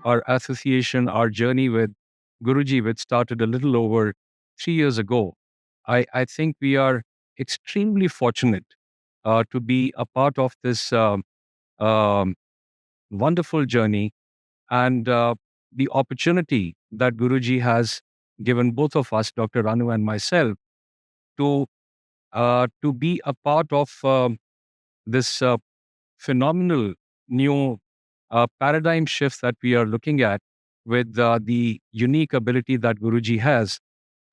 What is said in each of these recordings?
our association, our journey with Guruji, which started a little over 3 years ago, I think we are extremely fortunate to be a part of this um, wonderful journey and the opportunity that Guruji has given both of us, Dr. Anu and myself, to be a part of this phenomenal new paradigm shift that we are looking at with the unique ability that Guruji has,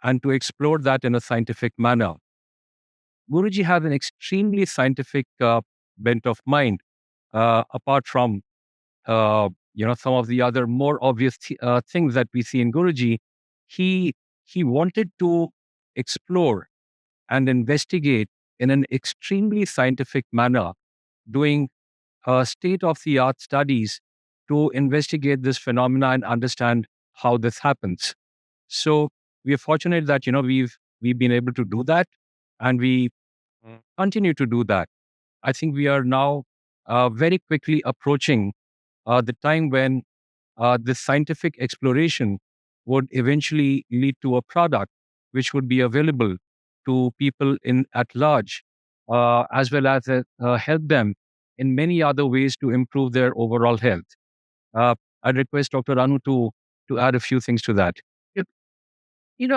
and to explore that in a scientific manner. Guruji has an extremely scientific bent of mind, apart from some of the other more obvious things that we see in Guruji. He he wanted to explore and investigate in an extremely scientific manner, doing state-of-the-art studies to investigate this phenomena and understand how this happens. So we are fortunate that we've been able to do that, and we continue to do that. I think we are now very quickly approaching the time when this scientific exploration would eventually lead to a product which would be available to people in at large, as well as help them in many other ways to improve their overall health. Uh, I'd request Dr. Anu to add a few things to that. Yep.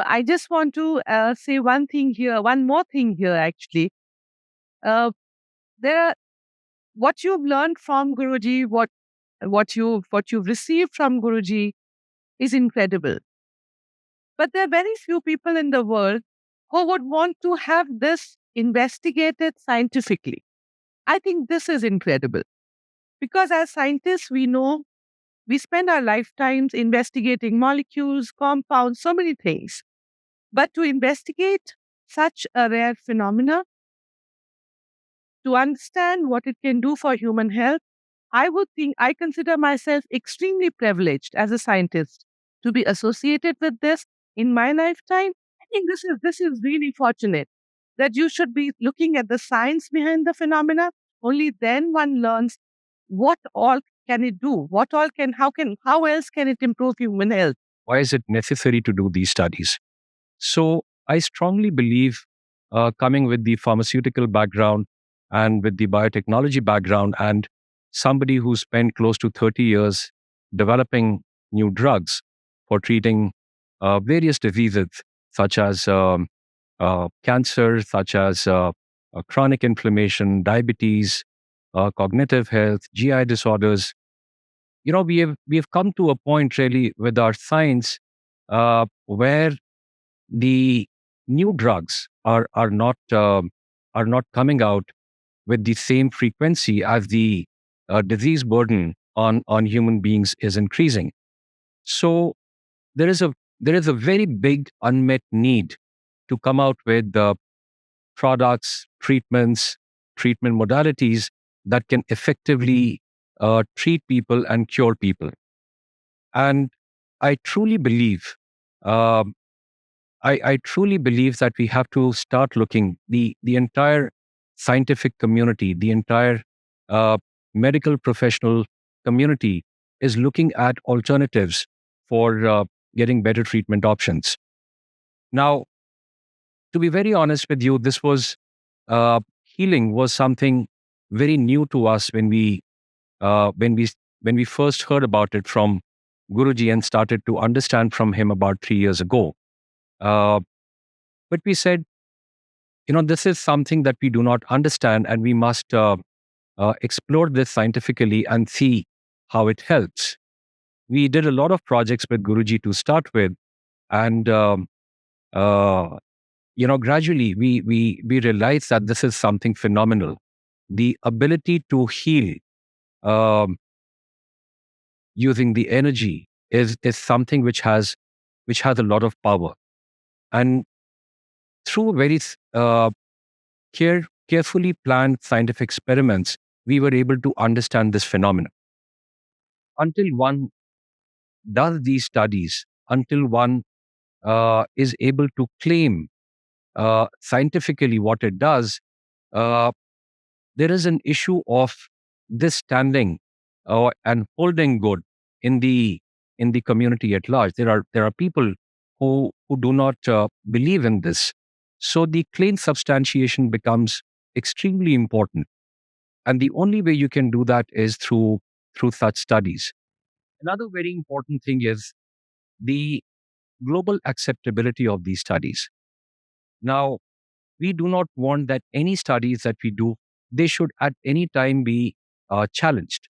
I just want to say one thing here, one more thing here, actually. Uh, there are, what you've learned from Guruji, what you've received from Guruji is incredible. But there are very few people in the world who would want to have this investigated scientifically. I think this is incredible because as scientists, we know we spend our lifetimes investigating molecules, compounds, so many things. But to investigate such a rare phenomena, to understand what it can do for human health, I consider myself extremely privileged as a scientist to be associated with this in my lifetime. I think this is really fortunate that you should be looking at the science behind the phenomena. Only then one learns what all can it do, how else can it improve human health. Why is it necessary to do these studies? So I strongly believe, coming with the pharmaceutical background and with the biotechnology background, and somebody who spent close to 30 years developing new drugs for treating various diseases such as cancer, such as chronic inflammation, diabetes, cognitive health, GI disorders. We have come to a point really with our science where the new drugs are not coming out with the same frequency as the disease burden on human beings is increasing. So there is a very big unmet need to come out with products, treatment modalities that can effectively treat people and cure people. And I truly believe um, I truly believe that we have to start looking, the entire scientific community, the entire uh, medical professional community is looking at alternatives for getting better treatment options. Now, to be very honest with you, this was healing was something very new to us when we uh, when we when we first heard about it from Guruji and started to understand from him about 3 years ago. Uh, but we said, this is something that we do not understand, and we must explore this scientifically and see how it helps. We did a lot of projects with Guruji to start with, and uh, gradually we realized that this is something phenomenal. The ability to heal um, using the energy is something which has a lot of power, and through very carefully planned scientific experiments, we were able to understand this phenomenon. Until one does these studies, until one is able to claim scientifically what it does, uh, there is an issue of this standing and holding good in the in the community at large. There are people who do not believe in this. So the claim substantiation becomes extremely important, and the only way you can do that is through such studies. Another very important thing is the global acceptability of these studies. Now, we do not want that any studies that we do, they should at any time be challenged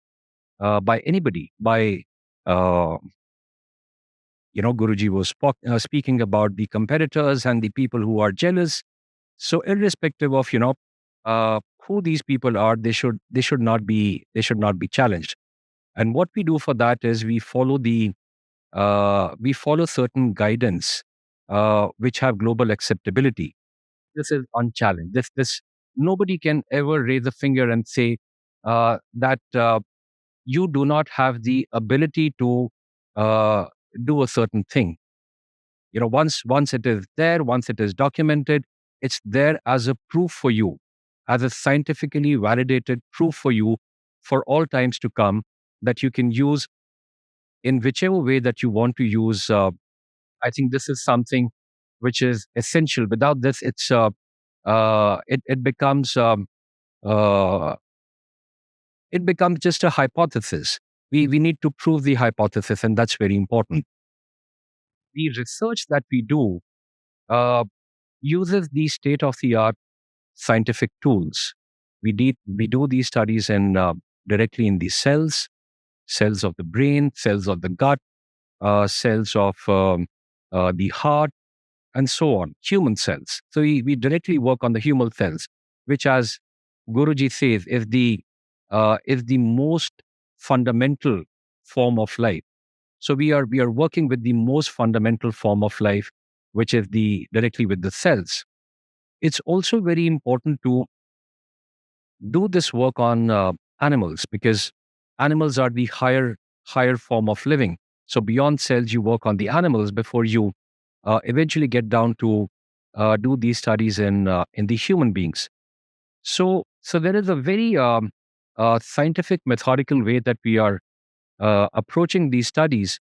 by anybody. By uh, Guruji was speaking about the competitors and the people who are jealous. So, irrespective of who these people are, they should not be challenged. And what we do for that is we follow certain guidance which have global acceptability. This is unchallenged. This Nobody can ever raise a finger and say that you do not have the ability to uh, do a certain thing. Once it is there, once it is documented, it's there as a proof for you, as a scientifically validated proof for you for all times to come, that you can use in whichever way that you want to use. I think this is something which is essential. Without this, it becomes uh, it becomes just a hypothesis. We need to prove the hypothesis, and that's very important. The research that we do uh, uses the state of the art scientific tools. We do these studies in directly in the cells of the brain, cells of the gut, cells of the heart, and so on, human cells. So we directly work on the human cells, which, as Guruji says, is the most fundamental form of life. So we are working with the most fundamental form of life, which is the directly with the cells. It's also very important to do this work on animals, because animals are the higher form of living. So beyond cells, you work on the animals before you eventually get down to do these studies in the human beings. So there is a very scientific, methodical way that we are approaching these studies.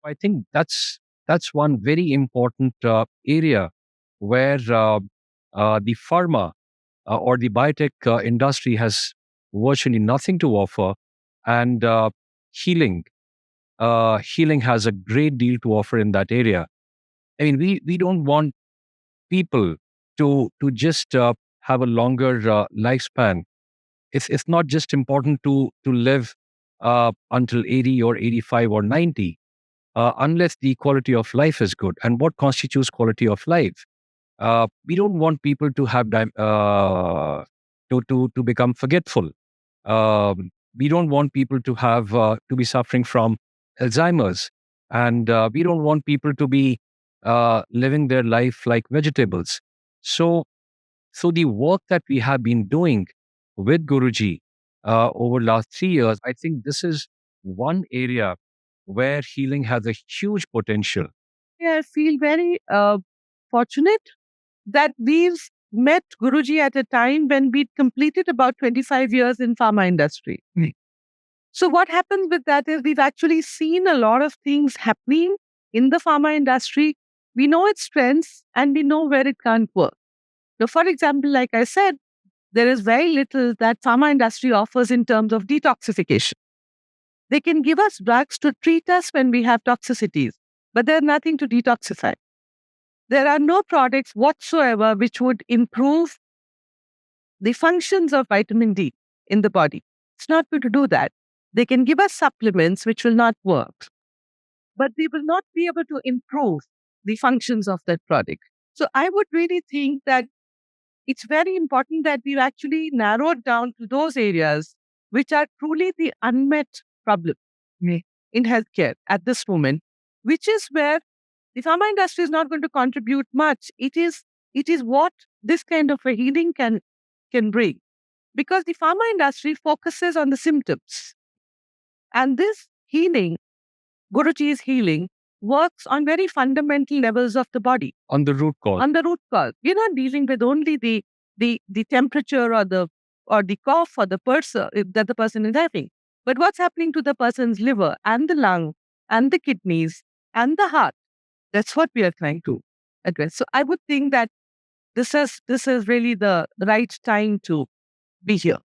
I think that's one very important area where the pharma or the biotech industry has virtually nothing to offer, and healing has a great deal to offer in that area. I mean, we don't want people to just have a longer lifespan. It's not just important to live until 80 or 85 or 90, unless the quality of life is good. And what constitutes quality of life? We don't want people to have to become forgetful. We don't want people to be suffering from Alzheimer's, and we don't want people to be living their life like vegetables. So, so the work that we have been doing with Guruji over last 3 years, I think this is one area where healing has a huge potential. Yeah, I feel very fortunate that we've met Guruji at a time when we'd completed about 25 years in pharma industry. So what happens with that is we've actually seen a lot of things happening in the pharma industry. We know its strengths and we know where it can't work. Now, for example, like I said, there is very little that pharma industry offers in terms of detoxification. They can give us drugs to treat us when we have toxicities, but there's nothing to detoxify. There are no products whatsoever which would improve the functions of vitamin D in the body. It's not going to do that. They can give us supplements which will not work, but they will not be able to improve the functions of that product. So I would really think that it's very important that we've actually narrowed down to those areas which are truly the unmet problem in healthcare at this moment, which is where the pharma industry is not going to contribute much. It is what this kind of a healing can bring. Because the pharma industry focuses on the symptoms. And this healing, Guruji's healing, works on very fundamental levels of the body. On the root cause. On the root cause. We're not dealing with only the temperature or the cough or the person that the person is having. But what's happening to the person's liver and the lung and the kidneys and the heart. That's what we are trying to address. So I would think that this is really the right time to be here.